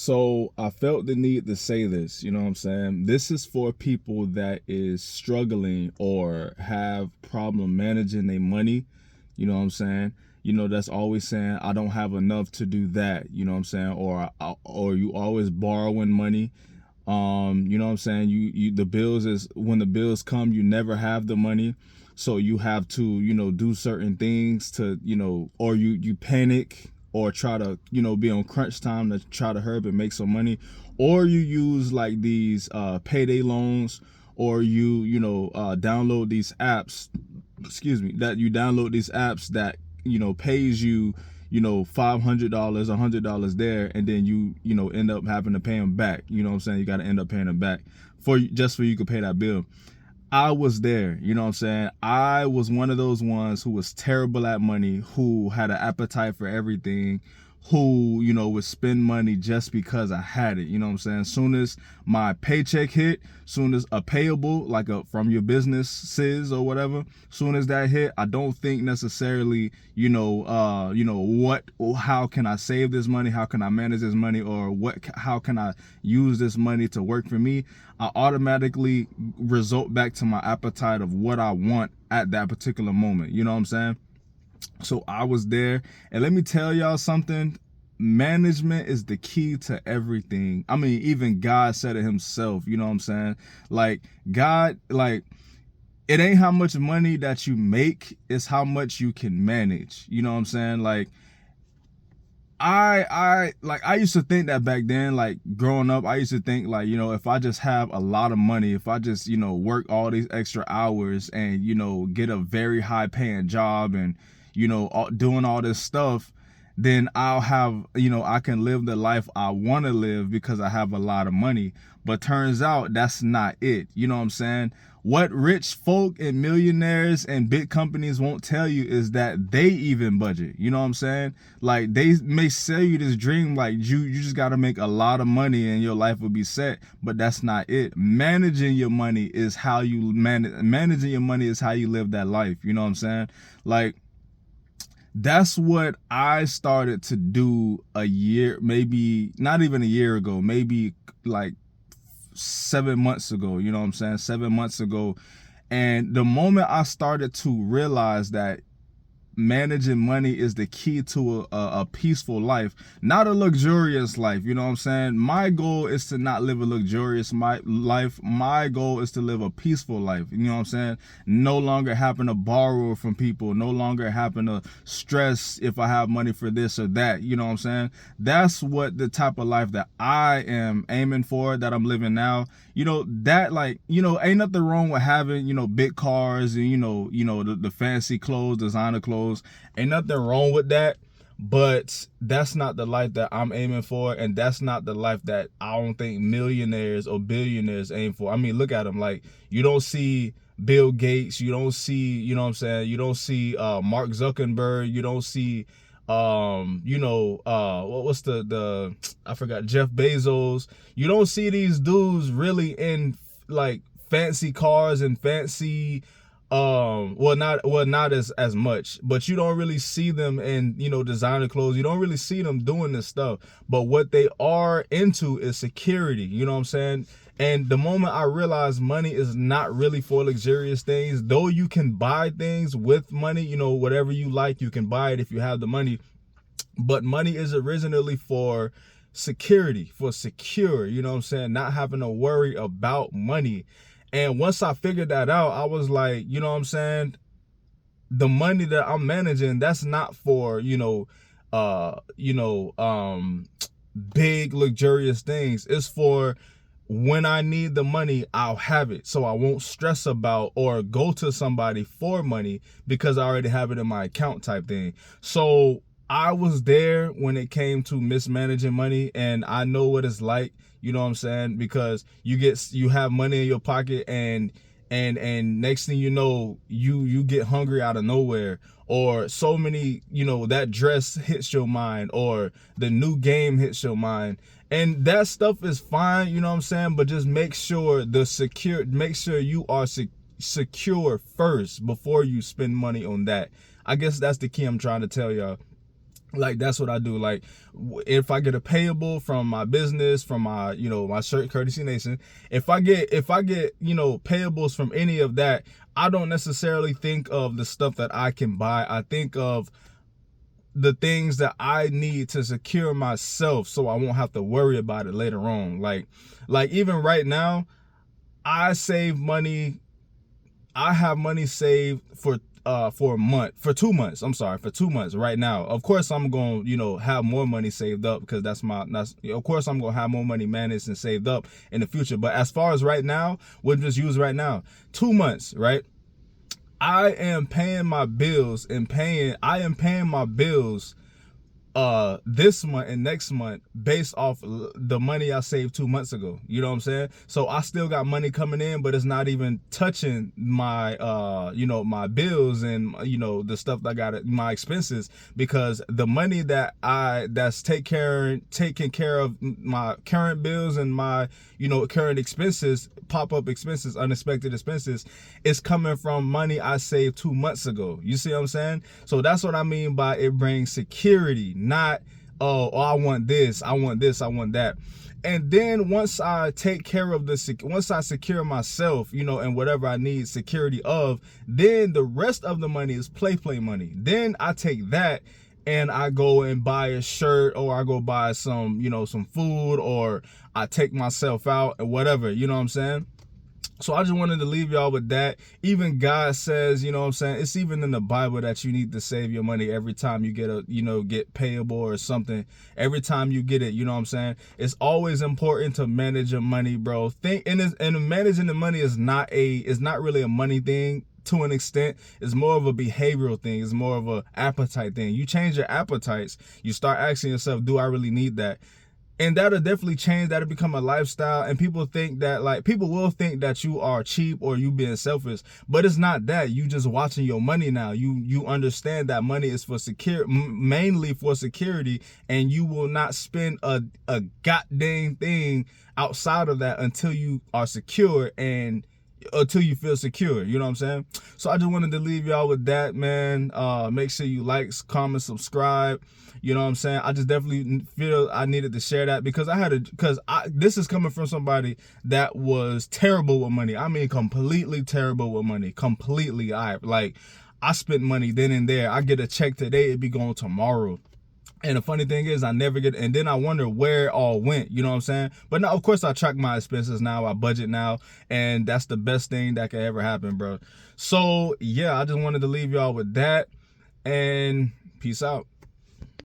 So I felt the need to say this, you know what I'm saying? This is for people that is struggling or have problem managing their money, you know what I'm saying? That's always saying, I don't have enough to do that, you know what I'm saying? Or you always borrowing money. You know what I'm saying? The bills is, when the bills come, you never have the money. So you have to, do certain things to, or you panic or try to, be on crunch time to try to hurry up and make some money. Or you use like these payday loans, or download these apps, that you download these apps that, pays you, $500, $100 there, and then you end up having to pay them back. You know what I'm saying? You got to end up paying them back for you could pay that bill. I was there, you know what I'm saying? I was one of those ones who was terrible at money, who had an appetite for everything, who, would spend money just because I had it, you know what I'm saying? Soon as my paycheck hit, soon as a payable, like from your businesses or whatever, soon as that hit, I don't think necessarily, how can I save this money? How can I manage this money? Or how can I use this money to work for me? I automatically result back to my appetite of what I want at that particular moment. You know what I'm saying? So I was there, and let me tell y'all something. Management is the key to everything. I mean, even God said it himself, you know what I'm saying? Like God, it ain't how much money that you make, it's how much you can manage. You know what I'm saying? Like I used to think that back then, like growing up, I used to think like, if I just have a lot of money, if I just, work all these extra hours and, get a very high paying job and, doing all this stuff, then I'll have, I can live the life I want to live because I have a lot of money. But turns out that's not it. You know what I'm saying? What rich folk and millionaires and big companies won't tell you is that they even budget. You know what I'm saying? Like they may sell you this dream like you just got to make a lot of money and your life will be set, but that's not it. Managing your money is how you managing your money is how you live that life. You know what I'm saying? Like that's what I started to do maybe not even a year ago, maybe like 7 months ago, you know what I'm saying? 7 months ago. And the moment I started to realize that managing money is the key to a peaceful life, not a luxurious life, you know what I'm saying? My goal is to not live a luxurious life. My goal is to live a peaceful life, you know what I'm saying? No longer having to borrow from people, no longer having to stress if I have money for this or that, you know what I'm saying? That's what the type of life that I am aiming for, that I'm living now. That ain't nothing wrong with having, big cars and, the fancy clothes, designer clothes. Ain't nothing wrong with that. But that's not the life that I'm aiming for. And that's not the life that I don't think millionaires or billionaires aim for. I mean, look at them. Like, you don't see Bill Gates. You don't see, you know what I'm saying? You don't see Mark Zuckerberg. You don't see what's the I forgot, Jeff Bezos. You don't see these dudes really in like fancy cars and fancy not as much, but you don't really see them in, designer clothes. You don't really see them doing this stuff. But what they are into is security, you know what I'm saying? And the moment I realized money is not really for luxurious things, though you can buy things with money, whatever you like, you can buy it if you have the money. But money is originally for security, for secure, you know what I'm saying? Not having to worry about money. And once I figured that out, I was like, you know what I'm saying? The money that I'm managing, that's not for, big luxurious things. It's for when I need the money, I'll have it. So I won't stress about or go to somebody for money because I already have it in my account type thing. So I was there when it came to mismanaging money, and I know what it's like, you know what I'm saying? Because you have money in your pocket and next thing you know, you get hungry out of nowhere, or so many, that dress hits your mind, or the new game hits your mind. And that stuff is fine, you know what I'm saying? But just make sure you are secure first before you spend money on that. I guess that's the key I'm trying to tell y'all. Like that's what I do. Like if I get a payable from my business, from my, my shirt, Courtesy Nation, if I get payables from any of that, I don't necessarily think of the stuff that I can buy. I think of the things that I need to secure myself so I won't have to worry about it later on. Like even right now, I save money. I have money saved for a month, for 2 months. I'm sorry, for 2 months right now. Of course, I'm going to have more money saved up because of course I'm going to have more money managed and saved up in the future. But as far as right now, we'll just use right now, 2 months, right? I am paying my bills I am paying my bills this month and next month based off the money I saved 2 months ago. You know what I'm saying? So I still got money coming in, but it's not even touching my my bills and the stuff that I got, my expenses, because the money that's taking care of my current bills and my current expenses, pop-up expenses, unexpected expenses, is coming from money I saved 2 months ago. You see what I'm saying? So that's what I mean by it brings security, not I want this, I want this, I want that. And then once I take care of once I secure myself, and whatever I need security of, then the rest of the money is play money. Then I take that and I go and buy a shirt, or I go buy some, some food, or I take myself out or whatever, you know what I'm saying? So I just wanted to leave y'all with that. Even God says, you know what I'm saying, it's even in the Bible that you need to save your money every time you get get payable or something. Every time you get it, you know what I'm saying? It's always important to manage your money, bro. And managing the money is not really a money thing. To an extent, it's more of a behavioral thing. It's more of a appetite thing. You change your appetites. You start asking yourself, do I really need that? And that'll definitely change. That'll become a lifestyle. And people will think that you are cheap or you being selfish, but it's not that. You just watching your money now. You understand that money is for mainly for security, and you will not spend a goddamn thing outside of that until you are secure and until you feel secure. You know what I'm saying? So I just wanted to leave y'all with that, man. Make sure you like, comment, subscribe. You know what I'm saying? I just definitely feel I needed to share that because this is coming from somebody that was terrible with money. I mean, completely terrible with money. Completely. I spent money then and there. I get a check today, it be going tomorrow. And the funny thing is, I never get, and then I wonder where it all went, you know what I'm saying? But now, of course, I track my expenses now, I budget now, and that's the best thing that could ever happen, bro. So, yeah, I just wanted to leave y'all with that, and peace out.